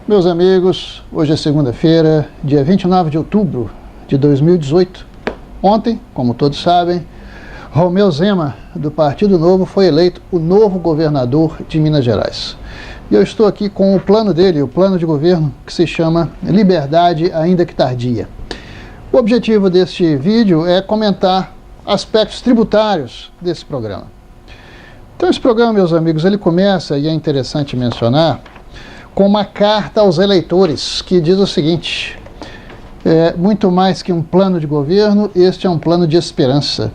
Meus amigos, hoje é segunda-feira, dia 29 de outubro de 2018. Ontem, como todos sabem, Romeu Zema, do Partido Novo, foi eleito o novo governador de Minas Gerais. E eu estou aqui com o plano dele, o plano de governo, que se chama Liberdade Ainda que Tardia. O objetivo deste vídeo é comentar aspectos tributários desse programa. Então esse programa, meus amigos, ele começa, e é interessante mencionar, com uma carta aos eleitores, que diz o seguinte: muito mais que um plano de governo, este é um plano de esperança.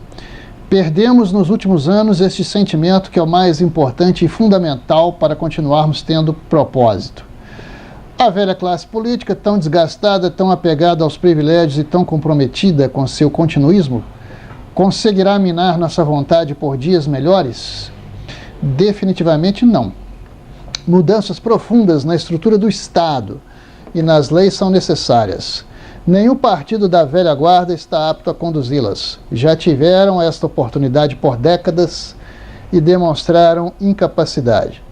Perdemos nos últimos anos este sentimento que é o mais importante e fundamental para continuarmos tendo propósito. A velha classe política, tão desgastada, tão apegada aos privilégios e tão comprometida com seu continuismo, conseguirá minar nossa vontade por dias melhores? Definitivamente não. Mudanças profundas na estrutura do Estado e nas leis são necessárias. Nenhum partido da velha guarda está apto a conduzi-las. Já tiveram esta oportunidade por décadas e demonstraram incapacidade.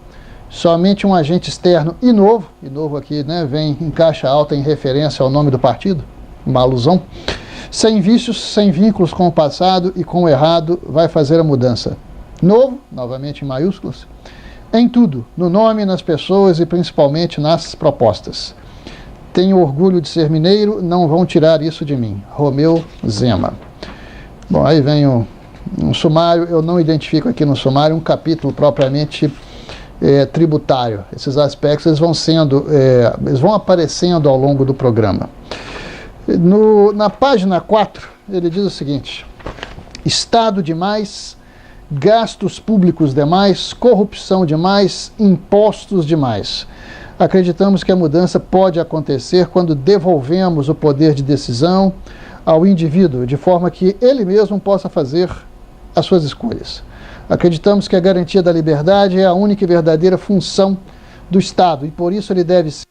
Somente um agente externo e novo aqui, né, vem em caixa alta em referência ao nome do partido, uma alusão, sem vícios, sem vínculos com o passado e com o errado, vai fazer a mudança. Novo, novamente em maiúsculas, em tudo, no nome, nas pessoas e principalmente nas propostas. Tenho orgulho de ser mineiro, não vão tirar isso de mim. Romeu Zema. Bom, aí vem um sumário, eu não identifico aqui no sumário um capítulo propriamente tributário. Esses aspectos eles vão aparecendo ao longo do programa. Na página 4, ele diz o seguinte: Estado demais, gastos públicos demais, corrupção demais, impostos demais. Acreditamos que a mudança pode acontecer quando devolvemos o poder de decisão ao indivíduo, de forma que ele mesmo possa fazer as suas escolhas. Acreditamos que a garantia da liberdade é a única e verdadeira função do Estado, e por isso ele deve ser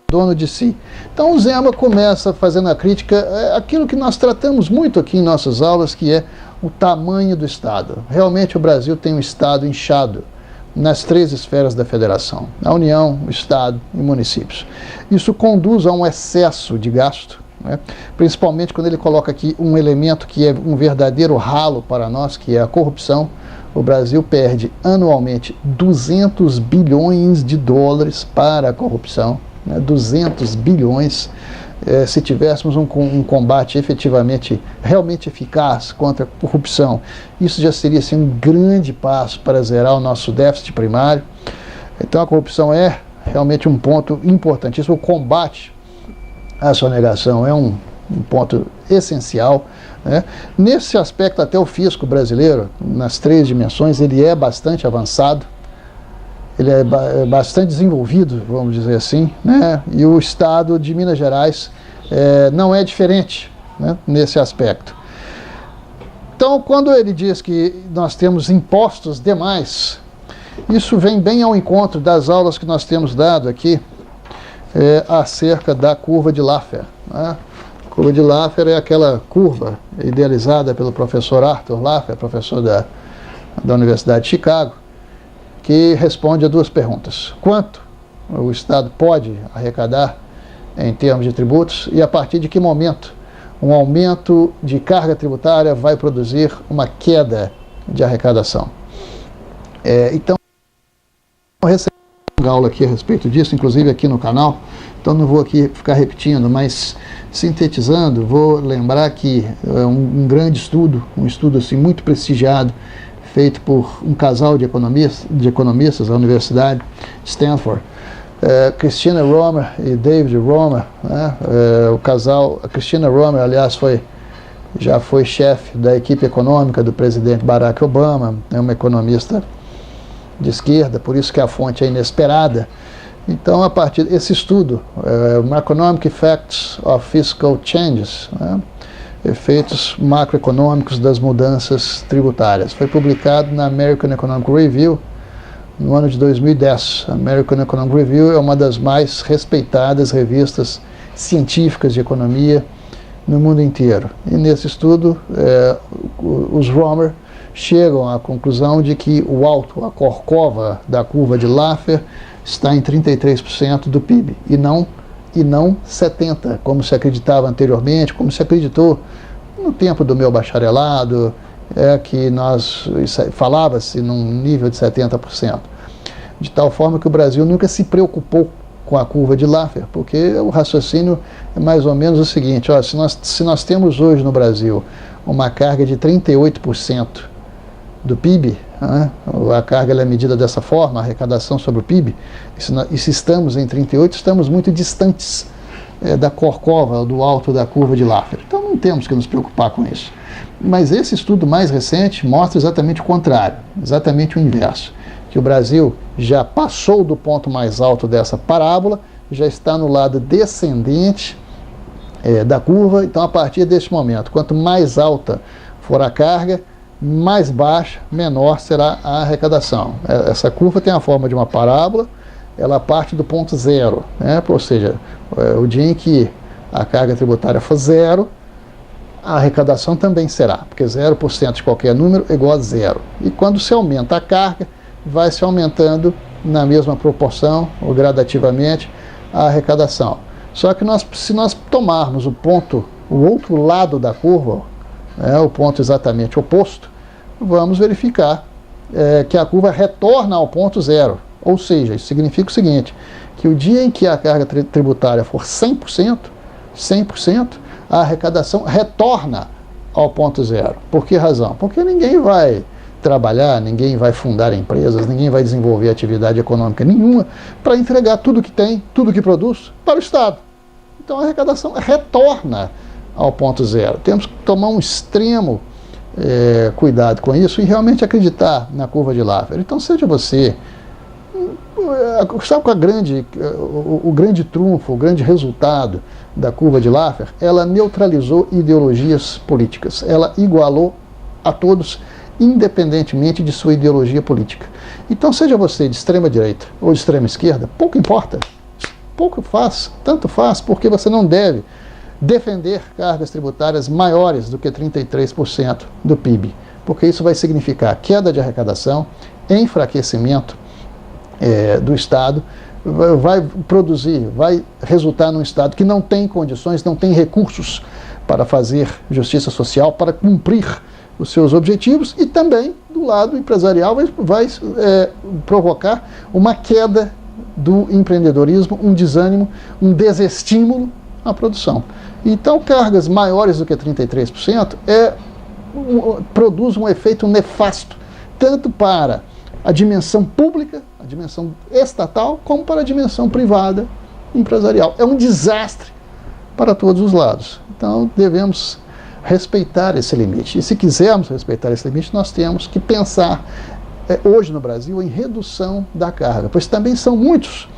dono de si. Então o Zema começa fazendo a crítica aquilo que nós tratamos muito aqui em nossas aulas, que é o tamanho do Estado. Realmente o Brasil tem um Estado inchado nas três esferas da federação: a União, o Estado e municípios. Isso conduz a um excesso de gasto, né? Principalmente quando ele coloca aqui um elemento que é um verdadeiro ralo para nós, que é a corrupção. O Brasil perde anualmente 200 bilhões de dólares para a corrupção, né? 200 bilhões. Se tivéssemos um combate efetivamente, realmente eficaz contra a corrupção, isso já seria assim, um grande passo para zerar o nosso déficit primário. Então a corrupção é realmente um ponto importantíssimo. O combate à sonegação é um ponto essencial, né? Nesse aspecto, até o fisco brasileiro, nas três dimensões, ele é bastante avançado. Ele é bastante desenvolvido, vamos dizer assim, né? E o Estado de Minas Gerais não é diferente, né, nesse aspecto. Então, quando ele diz que nós temos impostos demais, isso vem bem ao encontro das aulas que nós temos dado aqui acerca da curva de Laffer, né? A curva de Laffer é aquela curva idealizada pelo professor Arthur Laffer, professor da Universidade de Chicago, que responde a duas perguntas: quanto o Estado pode arrecadar em termos de tributos e a partir de que momento um aumento de carga tributária vai produzir uma queda de arrecadação. Então, eu recebi uma aula aqui a respeito disso, inclusive aqui no canal, então não vou aqui ficar repetindo, mas sintetizando, vou lembrar que é um grande estudo, um estudo assim, muito prestigiado, feito por um casal de economistas da Universidade de Stanford, Christina Romer e David Romer, né? O casal, a Christina Romer, aliás, já foi chefe da equipe econômica do presidente Barack Obama, é uma economista de esquerda, por isso que a fonte é inesperada. Então, a partir desse estudo, Macroeconomic Effects of Fiscal Changes, né? Efeitos macroeconômicos das mudanças tributárias. Foi publicado na American Economic Review no ano de 2010. A American Economic Review é uma das mais respeitadas revistas científicas de economia no mundo inteiro. E nesse estudo, os Romer chegam à conclusão de que o alto, a corcova da curva de Laffer, está em 33% do PIB, e não 70%, como se acreditava anteriormente, como se acreditou no tempo do meu bacharelado, que falava-se num nível de 70%. De tal forma que o Brasil nunca se preocupou com a curva de Laffer, porque o raciocínio é mais ou menos o seguinte: ó, se nós temos hoje no Brasil uma carga de 38% do PIB, né, a carga ela é medida dessa forma, a arrecadação sobre o PIB, e se estamos em 38%, estamos muito distantes da corcova, do alto da curva de Laffer. Então não temos que nos preocupar com isso. Mas esse estudo mais recente mostra exatamente o contrário, exatamente o inverso, que o Brasil já passou do ponto mais alto dessa parábola, já está no lado descendente da curva. Então, a partir deste momento, quanto mais alta for a carga, mais baixa, menor será a arrecadação. Essa curva tem a forma de uma parábola, ela parte do ponto zero, né? Ou seja, o dia em que a carga tributária for zero, a arrecadação também será, porque 0% de qualquer número é igual a zero. E quando se aumenta a carga, vai se aumentando na mesma proporção, ou gradativamente, a arrecadação. Só que se nós tomarmos o outro lado da curva, o ponto exatamente oposto, vamos verificar que a curva retorna ao ponto zero. Ou seja, isso significa o seguinte, que o dia em que a carga tributária for 100%, a arrecadação retorna ao ponto zero. Por que razão? Porque ninguém vai trabalhar, ninguém vai fundar empresas, ninguém vai desenvolver atividade econômica nenhuma para entregar tudo que tem, tudo que produz para o Estado. Então a arrecadação retorna ao ponto zero. Temos que tomar um extremo cuidado com isso e realmente acreditar na curva de Laffer. Então seja você, sabe qual o grande trunfo, o grande resultado da curva de Laffer? Ela neutralizou ideologias políticas, ela igualou a todos, independentemente de sua ideologia política. Então, seja você de extrema direita ou de extrema esquerda, pouco importa, tanto faz, porque você não deve defender cargas tributárias maiores do que 33% do PIB, porque isso vai significar queda de arrecadação, enfraquecimento do Estado, vai resultar num Estado que não tem condições, não tem recursos para fazer justiça social, para cumprir os seus objetivos, e também do lado empresarial vai provocar uma queda do empreendedorismo, um desânimo, um desestímulo à produção. Então, cargas maiores do que 33% produz um efeito nefasto, tanto para a dimensão pública, a dimensão estatal, como para a dimensão privada empresarial. É um desastre para todos os lados. Então, devemos respeitar esse limite. E se quisermos respeitar esse limite, nós temos que pensar hoje no Brasil em redução da carga, pois também são muitos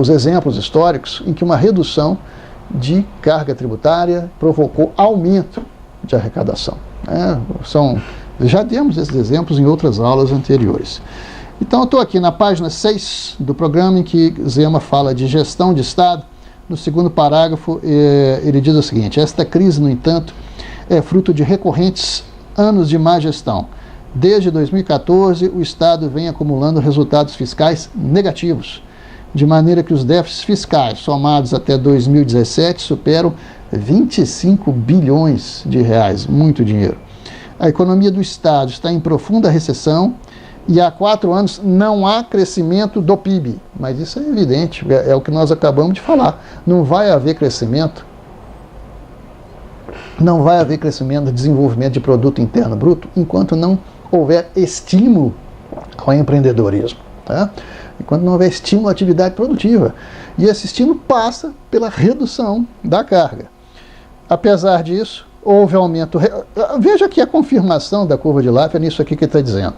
os exemplos históricos em que uma redução de carga tributária provocou aumento de arrecadação. Já demos esses exemplos em outras aulas anteriores. Então eu estou aqui na página 6 do programa, em que Zema fala de gestão de Estado. No segundo parágrafo, ele diz o seguinte: esta crise, no entanto, é fruto de recorrentes anos de má gestão. Desde 2014, o Estado vem acumulando resultados fiscais negativos, de maneira que os déficits fiscais somados até 2017 superam 25 bilhões de reais, muito dinheiro. A economia do Estado está em profunda recessão e há 4 anos não há crescimento do PIB. Mas isso é evidente, é o que nós acabamos de falar. Não vai haver crescimento, de desenvolvimento de produto interno bruto, enquanto não houver estímulo ao empreendedorismo, tá? Enquanto não houver estímulo à atividade produtiva. E esse estímulo passa pela redução da carga. Apesar disso, houve aumento. Veja aqui a confirmação da curva de Laffer nisso aqui que ele está dizendo.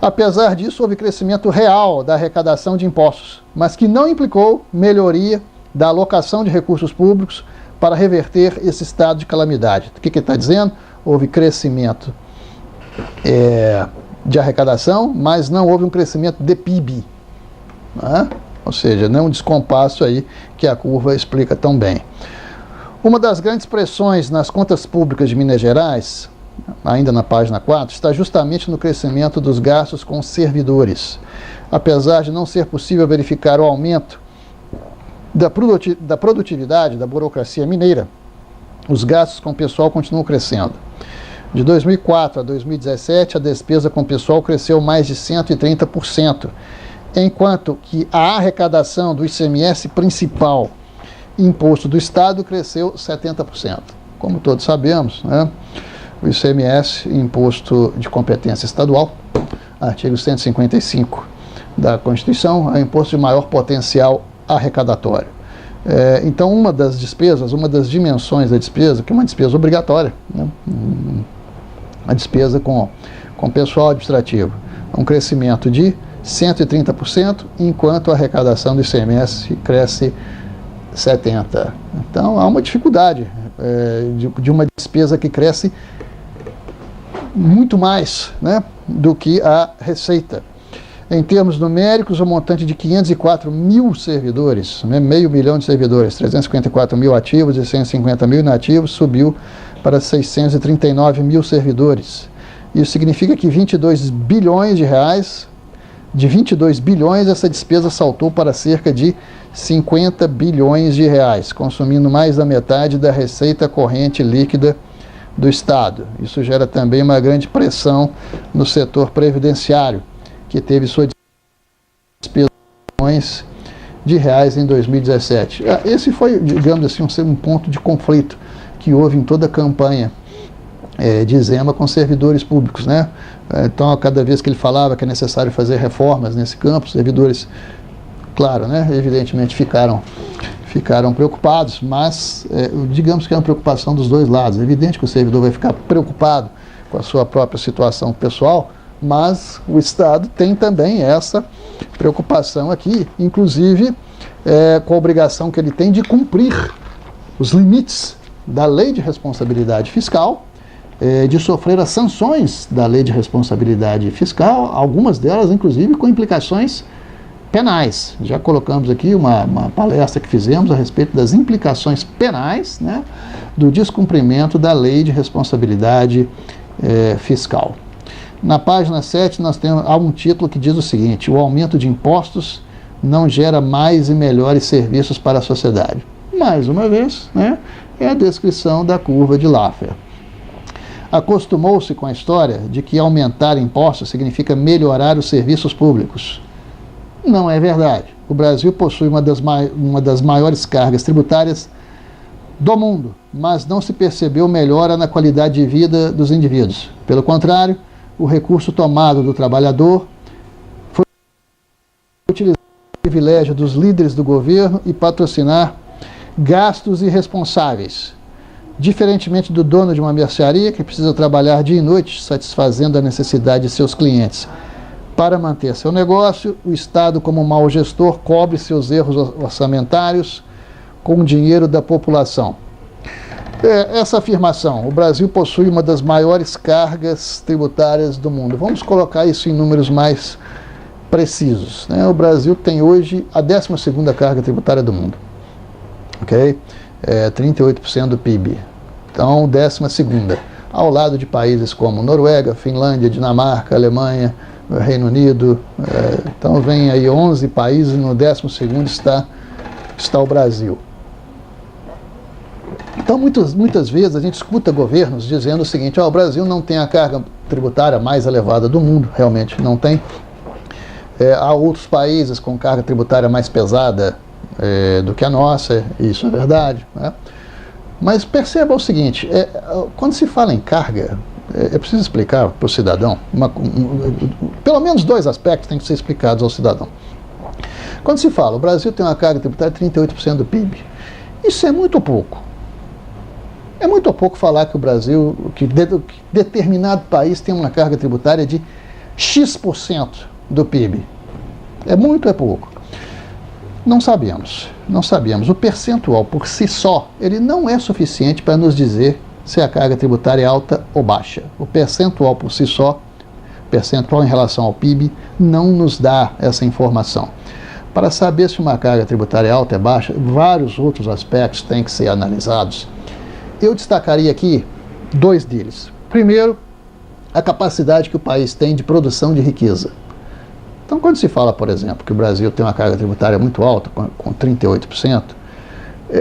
Apesar disso, houve crescimento real da arrecadação de impostos, mas que não implicou melhoria da alocação de recursos públicos para reverter esse estado de calamidade. O que ele está dizendo? Houve crescimento de arrecadação, mas não houve um crescimento de PIB. Né? Ou seja, não um descompasso aí que a curva explica tão bem. Uma das grandes pressões nas contas públicas de Minas Gerais ainda na página 4, está justamente no crescimento dos gastos com servidores. Apesar de não ser possível verificar o aumento da produtividade da burocracia mineira, os gastos com pessoal continuam crescendo. De 2004 a 2017, a despesa com pessoal cresceu mais de 130%, enquanto que a arrecadação do ICMS principal, imposto do Estado, cresceu 70%. Como todos sabemos, né? O ICMS, imposto de competência estadual, artigo 155 da Constituição, é o imposto de maior potencial arrecadatório. Então, uma das despesas, uma das dimensões da despesa, que é uma despesa obrigatória, né? A despesa com pessoal administrativo, um crescimento de 130%, enquanto a arrecadação do ICMS cresce 70%. Então, há uma dificuldade de uma despesa que cresce muito mais, né, do que a receita. Em termos numéricos, o montante de 504 mil servidores, né, meio milhão de servidores, 354 mil ativos e 150 mil inativos, subiu para 639 mil servidores. Isso significa que 22 bilhões de reais, de 22 bilhões, essa despesa saltou para cerca de 50 bilhões de reais, consumindo mais da metade da receita corrente líquida do Estado. Isso gera também uma grande pressão no setor previdenciário, que teve sua despesa de bilhões de reais em 2017. Esse foi, digamos assim, um ponto de conflito que houve em toda a campanha de Zema com servidores públicos, né? Então, cada vez que ele falava que é necessário fazer reformas nesse campo, os servidores, claro, né, evidentemente ficaram preocupados, mas digamos que é uma preocupação dos dois lados. É evidente que o servidor vai ficar preocupado com a sua própria situação pessoal, mas o Estado tem também essa preocupação aqui, inclusive com a obrigação que ele tem de cumprir os limites da Lei de Responsabilidade Fiscal, de sofrer as sanções da Lei de Responsabilidade Fiscal, algumas delas, inclusive, com implicações penais. Já colocamos aqui uma palestra que fizemos a respeito das implicações penais, né, do descumprimento da Lei de Responsabilidade Fiscal. Na página 7, há um título que diz o seguinte: o aumento de impostos não gera mais e melhores serviços para a sociedade. Mais uma vez, né, é a descrição da curva de Laffer. Acostumou-se com a história de que aumentar impostos significa melhorar os serviços públicos. Não é verdade. O Brasil possui uma das maiores cargas tributárias do mundo, mas não se percebeu melhora na qualidade de vida dos indivíduos. Pelo contrário, o recurso tomado do trabalhador foi utilizado o privilégio dos líderes do governo e patrocinar gastos irresponsáveis. Diferentemente do dono de uma mercearia que precisa trabalhar dia e noite satisfazendo a necessidade de seus clientes. Para manter seu negócio, o Estado, como mau gestor, cobre seus erros orçamentários com o dinheiro da população. Essa afirmação: o Brasil possui uma das maiores cargas tributárias do mundo. Vamos colocar isso em números mais precisos, né? O Brasil tem hoje a 12ª carga tributária do mundo. Ok? 38% do PIB. Então, 12ª. Ao lado de países como Noruega, Finlândia, Dinamarca, Alemanha, Reino Unido. Então, vem aí 11 países, no 12º está o Brasil. Então, muitas vezes a gente escuta governos dizendo o seguinte: o Brasil não tem a carga tributária mais elevada do mundo. Realmente não tem. Há outros países com carga tributária mais pesada do que a nossa, isso é verdade, né? Mas perceba o seguinte: quando se fala em carga, é preciso explicar para o cidadão, pelo menos dois aspectos têm que ser explicados ao cidadão. Quando se fala, o Brasil tem uma carga tributária de 38% do PIB, isso é muito pouco. É muito pouco falar que o Brasil, que determinado país tem uma carga tributária de X% do PIB. É pouco. Não sabemos. O percentual por si só, ele não é suficiente para nos dizer se a carga tributária é alta ou baixa. O percentual por si só, percentual em relação ao PIB, não nos dá essa informação. Para saber se uma carga tributária é alta ou baixa, vários outros aspectos têm que ser analisados. Eu destacaria aqui dois deles. Primeiro, a capacidade que o país tem de produção de riqueza. Então, quando se fala, por exemplo, que o Brasil tem uma carga tributária muito alta, com 38%,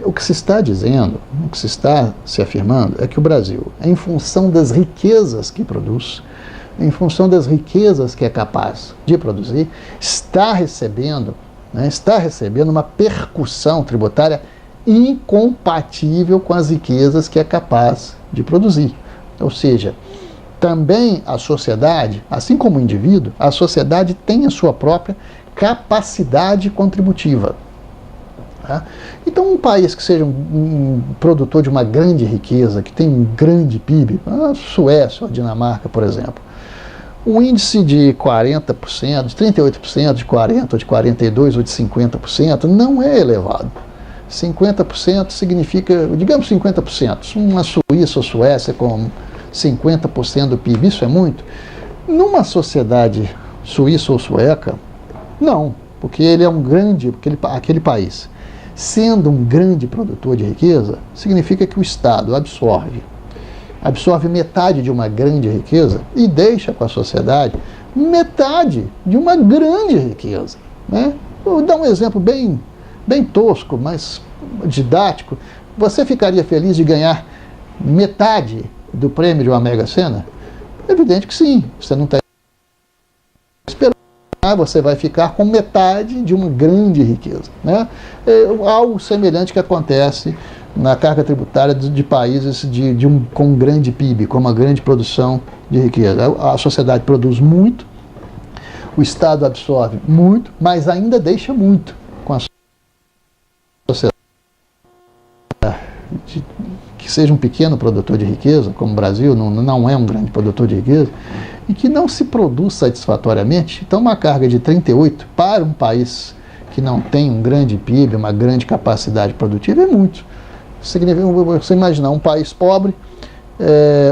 o que se está dizendo, o que se está se afirmando é que o Brasil, em função das riquezas que produz, em função das riquezas que é capaz de produzir, está recebendo uma percussão tributária incompatível com as riquezas que é capaz de produzir. Ou seja, também a sociedade, assim como o indivíduo, a sociedade tem a sua própria capacidade contributiva. Tá? Então, um país que seja um produtor de uma grande riqueza, que tem um grande PIB, a Suécia, a Dinamarca, por exemplo, o índice de 40%, de 38%, de 40%, ou de 42% ou de 50% não é elevado. 50% significa, digamos 50%, uma Suíça ou Suécia com 50% do PIB, isso é muito? Numa sociedade suíça ou sueca, não, porque ele é um grande, aquele país, sendo um grande produtor de riqueza, significa que o Estado absorve metade de uma grande riqueza e deixa com a sociedade metade de uma grande riqueza. Né? Vou dar um exemplo bem tosco, mas didático. Você ficaria feliz de ganhar metade do prêmio de uma Mega Sena? Evidente que sim. Você não está esperando, você vai ficar com metade de uma grande riqueza. Né? É algo semelhante que acontece na carga tributária de países com um grande PIB, com uma grande produção de riqueza. A sociedade produz muito, o Estado absorve muito, mas ainda deixa muito com a sociedade. Que seja um pequeno produtor de riqueza, como o Brasil não é um grande produtor de riqueza, e que não se produz satisfatoriamente. Então, uma carga de 38 para um país que não tem um grande PIB, uma grande capacidade produtiva, é muito. Significa, você imaginar, um país pobre,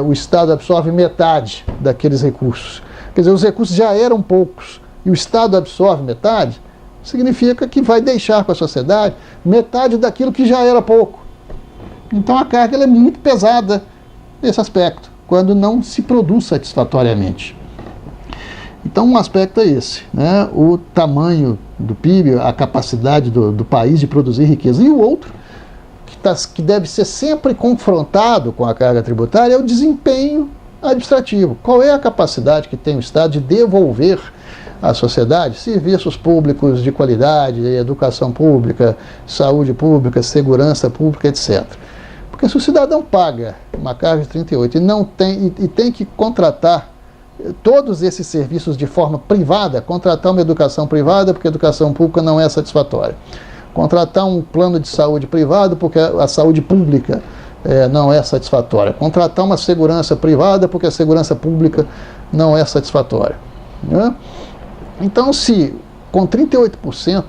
o Estado absorve metade daqueles recursos. Quer dizer, os recursos já eram poucos, e o Estado absorve metade, significa que vai deixar com a sociedade metade daquilo que já era pouco. Então a carga ela é muito pesada nesse aspecto, quando não se produz satisfatoriamente. Então um aspecto é esse, né? O tamanho do PIB, a capacidade do país de produzir riqueza. E o outro, que deve ser sempre confrontado com a carga tributária, é o desempenho administrativo. Qual é a capacidade que tem o Estado de devolver à sociedade serviços públicos de qualidade, educação pública, saúde pública, segurança pública, etc. Porque se o cidadão paga uma carga de 38 e tem que contratar todos esses serviços de forma privada, contratar uma educação privada porque a educação pública não é satisfatória, contratar um plano de saúde privado porque a saúde pública não é satisfatória, contratar uma segurança privada porque a segurança pública não é satisfatória. Né? Então, se com 38%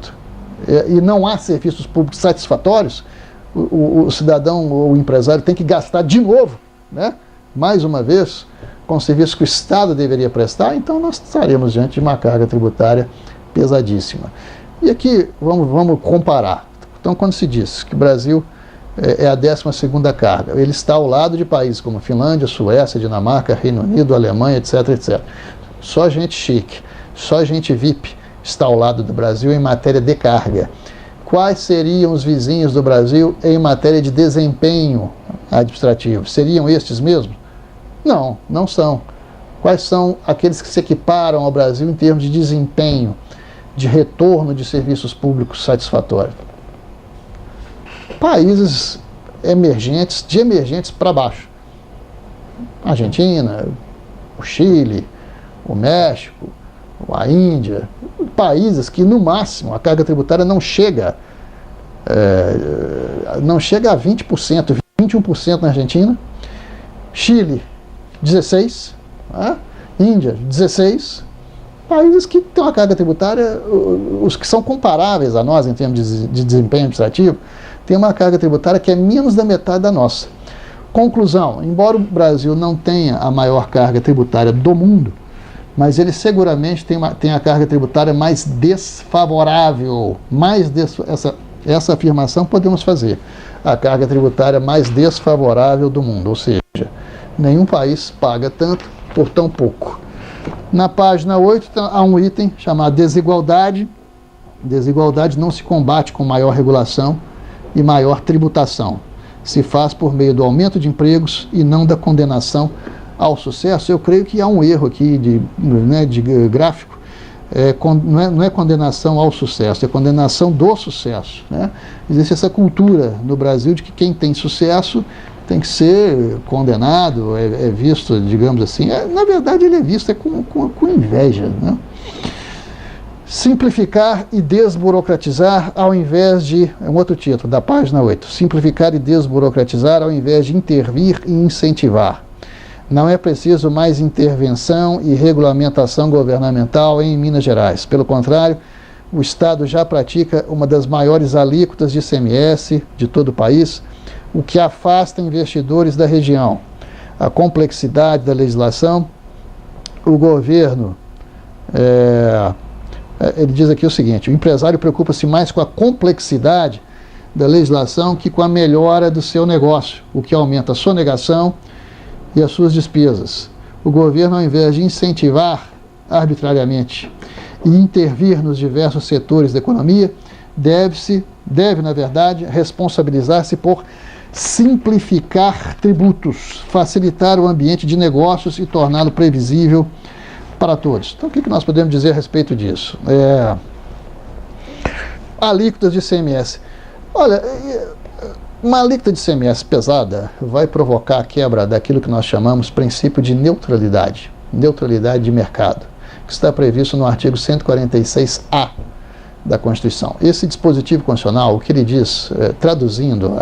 e não há serviços públicos satisfatórios, o cidadão ou o empresário tem que gastar de novo, né? Mais uma vez, com o serviço que o Estado deveria prestar, então nós estaremos diante de uma carga tributária pesadíssima. E aqui vamos comparar. Então, quando se diz que o Brasil é a 12ª carga, ele está ao lado de países como Finlândia, Suécia, Dinamarca, Reino Unido, Alemanha, etc, etc. Só gente chique, só gente VIP está ao lado do Brasil em matéria de carga. Quais seriam os vizinhos do Brasil em matéria de desempenho administrativo? Seriam estes mesmos? Não, não são. Quais são aqueles que se equiparam ao Brasil em termos de desempenho, de retorno de serviços públicos satisfatórios? Países emergentes, de emergentes para baixo. Argentina, o Chile, o México, a Índia, países que no máximo a carga tributária não chega a 20%, 21% na Argentina, Chile 16%, Índia 16%, países que têm uma carga tributária, os que são comparáveis a nós em termos de desempenho administrativo, têm uma carga tributária que é menos da metade da nossa. Conclusão, embora o Brasil não tenha a maior carga tributária do mundo, mas ele seguramente tem a carga tributária mais desfavorável. Essa afirmação podemos fazer. A carga tributária mais desfavorável do mundo, ou seja, Nenhum país paga tanto por tão pouco. Na página 8 há um item chamado desigualdade. Desigualdade não se combate com maior regulação e maior tributação. Se faz por meio do aumento de empregos e não da condenação ao sucesso. Eu creio que há um erro aqui de gráfico. Não é condenação ao sucesso, é condenação do sucesso, né? Existe essa cultura no Brasil de que quem tem sucesso tem que ser condenado, é visto, digamos assim, na verdade ele é visto com inveja, né? Simplificar e desburocratizar ao invés de, é um outro título da página 8, simplificar e desburocratizar ao invés de intervir e incentivar. Não é preciso mais intervenção e regulamentação governamental em Minas Gerais. Pelo contrário, o Estado já pratica uma das maiores alíquotas de ICMS de todo o país, o que afasta investidores da região. A complexidade da legislação, o governo, ele diz aqui o seguinte: o empresário preocupa-se mais com a complexidade da legislação que com a melhora do seu negócio, o que aumenta a sonegação e as suas despesas. O governo, ao invés de incentivar arbitrariamente e intervir nos diversos setores da economia, deve, na verdade, responsabilizar-se por simplificar tributos, facilitar o ambiente de negócios e torná-lo previsível para todos. Então, o que nós podemos dizer a respeito disso? Alíquotas de ICMS. Olha, uma alíquota de ICMS pesada vai provocar a quebra daquilo que nós chamamos princípio de neutralidade de mercado, que está previsto no artigo 146A da Constituição. Esse dispositivo constitucional, o que ele diz, traduzindo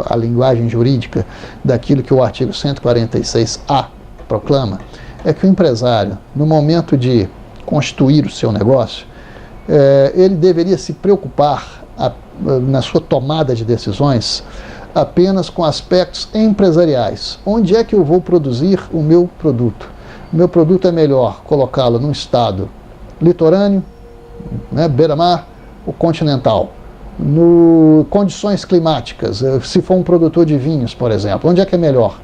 a linguagem jurídica daquilo que o artigo 146A proclama, é que o empresário, no momento de constituir o seu negócio, ele deveria se preocupar na sua tomada de decisões apenas com aspectos empresariais. Onde é que eu vou produzir o meu produto? O meu produto é melhor colocá-lo num estado litorâneo, né, beira-mar, ou continental, condições climáticas, se for um produtor de vinhos, por exemplo, onde é que é melhor?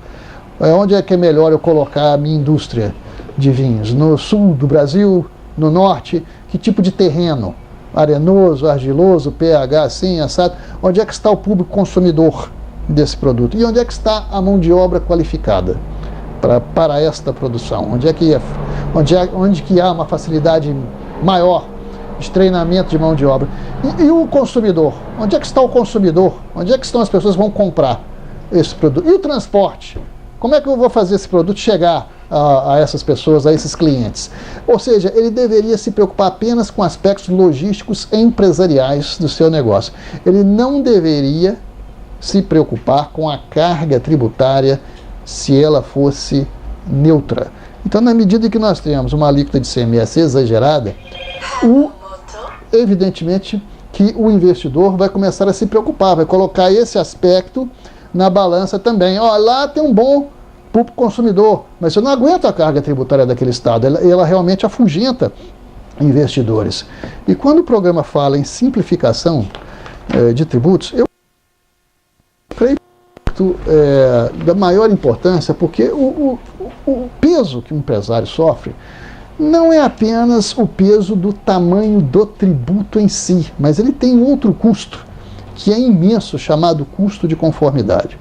Onde é que é melhor eu colocar a minha indústria de vinhos? No sul do Brasil, no norte? Que tipo de terreno? Arenoso, argiloso, pH assim, assado? Onde é que está o público consumidor desse produto? E onde é que está a mão de obra qualificada para esta produção? Onde que há uma facilidade maior de treinamento de mão de obra? E o consumidor? Onde é que está o consumidor? Onde é que estão as pessoas que vão comprar esse produto? E o transporte? Como é que eu vou fazer esse produto chegar a essas pessoas, a esses clientes? Ou seja, ele deveria se preocupar apenas com aspectos logísticos e empresariais do seu negócio. Ele não deveria se preocupar com a carga tributária se ela fosse neutra. Então, na medida em que nós temos uma alíquota de ICMS exagerada, evidentemente que o investidor vai começar a se preocupar, vai colocar esse aspecto na balança também. Lá tem um bom público consumidor, mas eu não aguento a carga tributária daquele estado, ela realmente afugenta investidores. E quando o programa fala em simplificação de tributos, eu creio da maior importância, porque o peso que o empresário sofre não é apenas o peso do tamanho do tributo em si, mas ele tem outro custo, que é imenso, chamado custo de conformidade.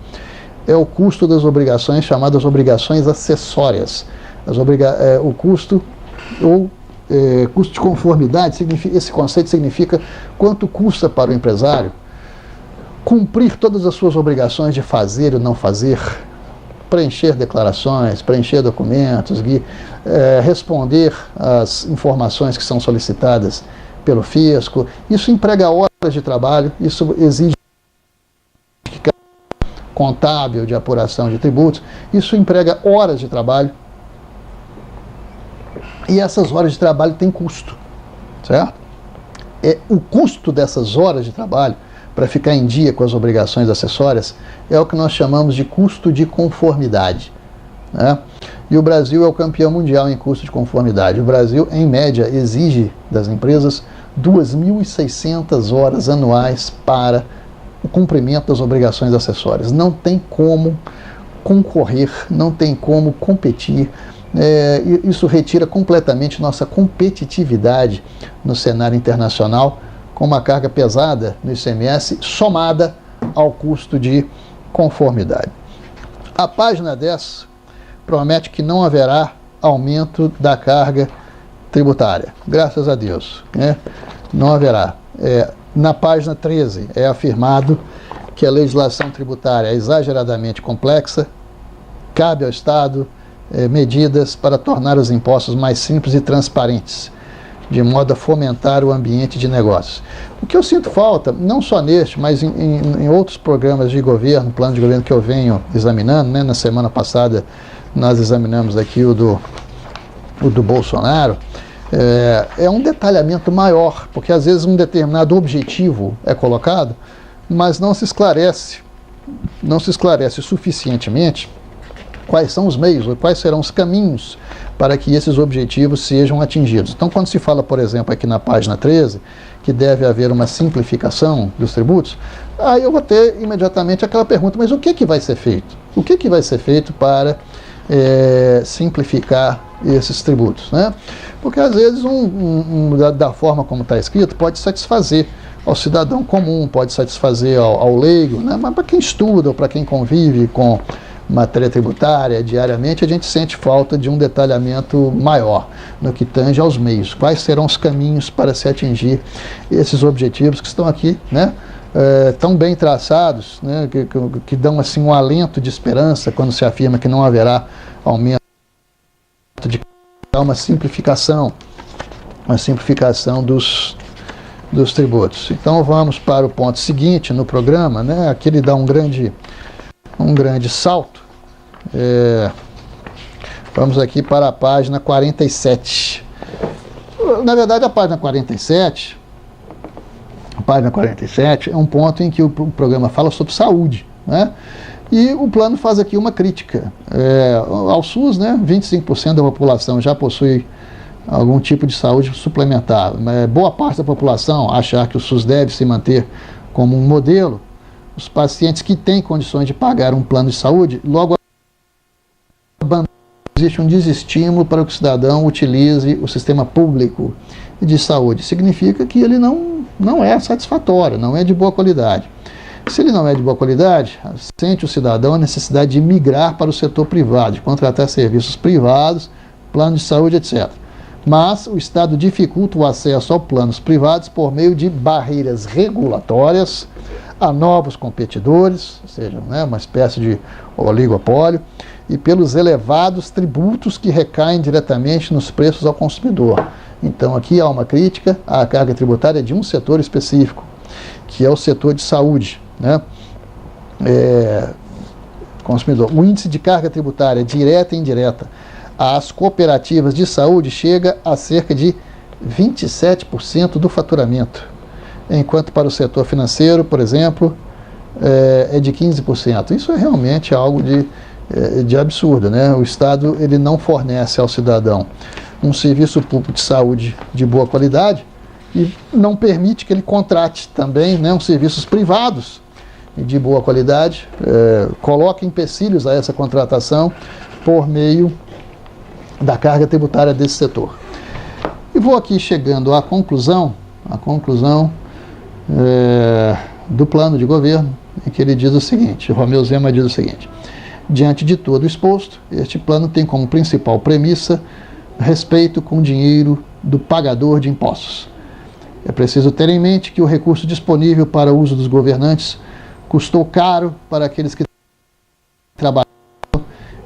É o custo das obrigações, chamadas obrigações acessórias. O custo custo de conformidade, esse conceito significa quanto custa para o empresário cumprir todas as suas obrigações de fazer ou não fazer, preencher declarações, preencher documentos, responder às informações que são solicitadas pelo fisco. Isso emprega horas de trabalho, isso exige contábil de apuração de tributos, isso emprega horas de trabalho, e essas horas de trabalho têm custo, certo? O custo dessas horas de trabalho, para ficar em dia com as obrigações acessórias, é o que nós chamamos de custo de conformidade, né? E o Brasil é o campeão mundial em custo de conformidade. O Brasil, em média, exige das empresas 2.600 horas anuais para o cumprimento das obrigações acessórias. Não tem como concorrer, não tem como competir. Isso retira completamente nossa competitividade no cenário internacional, com uma carga pesada no ICMS somada ao custo de conformidade. A página 10 promete que não haverá aumento da carga tributária, graças a Deus, né? Não haverá. Na página 13 é afirmado que a legislação tributária é exageradamente complexa, cabe ao Estado medidas para tornar os impostos mais simples e transparentes, de modo a fomentar o ambiente de negócios. O que eu sinto falta, não só neste, mas em outros programas de governo, plano de governo que eu venho examinando, né? Na semana passada nós examinamos aqui o do Bolsonaro, é um detalhamento maior, porque às vezes um determinado objetivo é colocado, mas não se esclarece suficientemente quais são os meios, quais serão os caminhos para que esses objetivos sejam atingidos. Então, quando se fala, por exemplo, aqui na página 13, que deve haver uma simplificação dos tributos, aí eu vou ter imediatamente aquela pergunta, mas o que vai ser feito? O que vai ser feito para simplificar esses tributos, né? Porque às vezes da forma como está escrito pode satisfazer ao cidadão comum, pode satisfazer ao leigo, né? Mas para quem estuda ou para quem convive com matéria tributária diariamente, a gente sente falta de um detalhamento maior no que tange aos meios. Quais serão os caminhos para se atingir esses objetivos que estão aqui, né? Tão bem traçados, né? Que dão assim um alento de esperança quando se afirma que não haverá aumento de uma simplificação dos tributos. Então vamos para o ponto seguinte no programa, né? Aqui ele dá um grande salto. Vamos aqui para a página 47. Na verdade, a página 47 é um ponto em que o programa fala sobre saúde, né? E o plano faz aqui uma crítica ao SUS, né? 25% da população já possui algum tipo de saúde suplementar. Boa parte da população achar que o SUS deve se manter como um modelo. Os pacientes que têm condições de pagar um plano de saúde, logo existe um desestímulo para que o cidadão utilize o sistema público de saúde. Significa que ele não é satisfatório, não é de boa qualidade. Se ele não é de boa qualidade, sente o cidadão a necessidade de migrar para o setor privado, de contratar serviços privados, plano de saúde, etc. Mas o Estado dificulta o acesso a planos privados por meio de barreiras regulatórias a novos competidores, ou seja, né, uma espécie de oligopólio, e pelos elevados tributos que recaem diretamente nos preços ao consumidor. Então aqui há uma crítica à carga tributária de um setor específico, que é o setor de saúde, né? Consumidor. O índice de carga tributária direta e indireta às cooperativas de saúde chega a cerca de 27% do faturamento, enquanto para o setor financeiro, por exemplo, é de 15%. Isso é realmente algo de absurdo, né? O Estado ele não fornece ao cidadão um serviço público de saúde de boa qualidade e não permite que ele contrate também, né, serviços privados de boa qualidade, coloca empecilhos a essa contratação por meio da carga tributária desse setor. E vou aqui chegando à conclusão do plano de governo, em que ele diz o seguinte, Romeu Zema diz o seguinte: diante de todo o exposto, este plano tem como principal premissa respeito com o dinheiro do pagador de impostos. É preciso ter em mente que o recurso disponível para o uso dos governantes custou caro para aqueles que trabalharam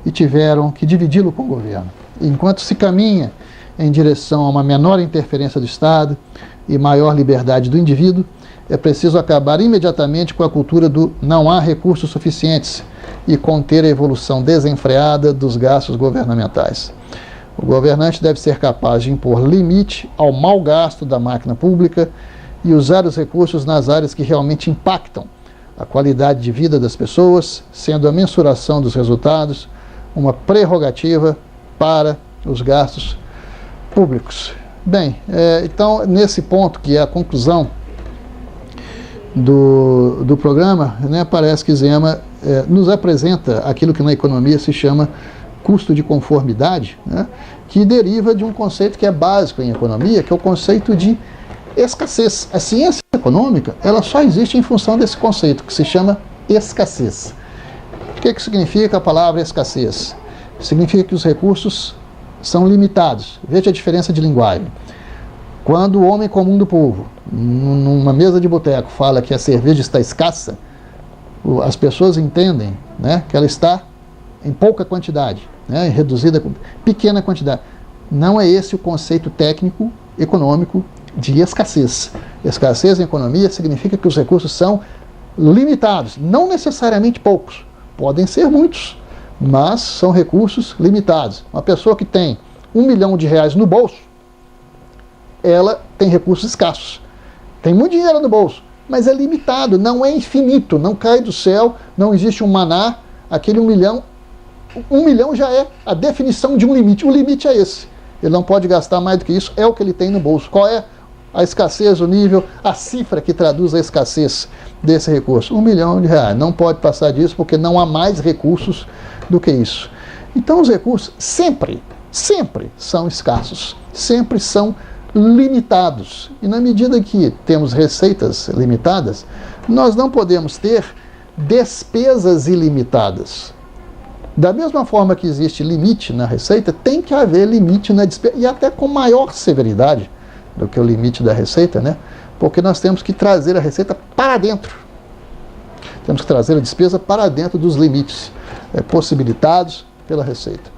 e tiveram que dividi-lo com o governo. Enquanto se caminha em direção a uma menor interferência do Estado e maior liberdade do indivíduo, é preciso acabar imediatamente com a cultura do não há recursos suficientes e conter a evolução desenfreada dos gastos governamentais. O governante deve ser capaz de impor limite ao mau gasto da máquina pública e usar os recursos nas áreas que realmente impactam a qualidade de vida das pessoas, sendo a mensuração dos resultados uma prerrogativa para os gastos públicos. Bem, então, nesse ponto, que é a conclusão do programa, né, parece que Zema nos apresenta aquilo que na economia se chama custo de conformidade, né, que deriva de um conceito que é básico em economia, que é o conceito de escassez. A ciência econômica, ela só existe em função desse conceito, que se chama escassez. O que significa a palavra escassez? Significa que os recursos são limitados. Veja a diferença de linguagem. Quando o homem comum do povo, numa mesa de boteco, fala que a cerveja está escassa, as pessoas entendem, né, que ela está em pouca quantidade, né, reduzida, pequena quantidade. Não é esse o conceito técnico, econômico de escassez. Escassez em economia significa que os recursos são limitados, não necessariamente poucos, podem ser muitos, mas são recursos limitados. Uma pessoa que tem R$1 milhão no bolso, ela tem recursos escassos. Tem muito dinheiro no bolso, mas é limitado, não é infinito, não cai do céu, não existe um maná, aquele 1 milhão. 1 milhão já é a definição de um limite. O limite é esse. Ele não pode gastar mais do que isso, é o que ele tem no bolso. Qual é a escassez, o nível, a cifra que traduz a escassez desse recurso? R$1 milhão. Não pode passar disso porque não há mais recursos do que isso. Então os recursos sempre são escassos, sempre são limitados. E na medida que temos receitas limitadas, nós não podemos ter despesas ilimitadas. Da mesma forma que existe limite na receita, tem que haver limite na despesa, e até com maior severidade do que o limite da receita, né? Porque nós temos que trazer a receita para dentro. Temos que trazer a despesa para dentro dos limites possibilitados pela receita.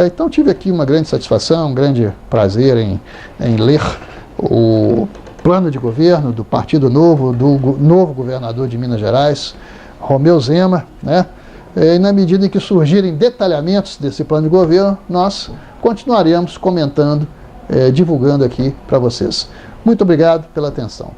Então tive aqui uma grande satisfação, um grande prazer em ler o plano de governo do Partido Novo, do novo governador de Minas Gerais, Romeu Zema, né? E na medida em que surgirem detalhamentos desse plano de governo, nós continuaremos comentando, divulgando aqui para vocês. Muito obrigado pela atenção.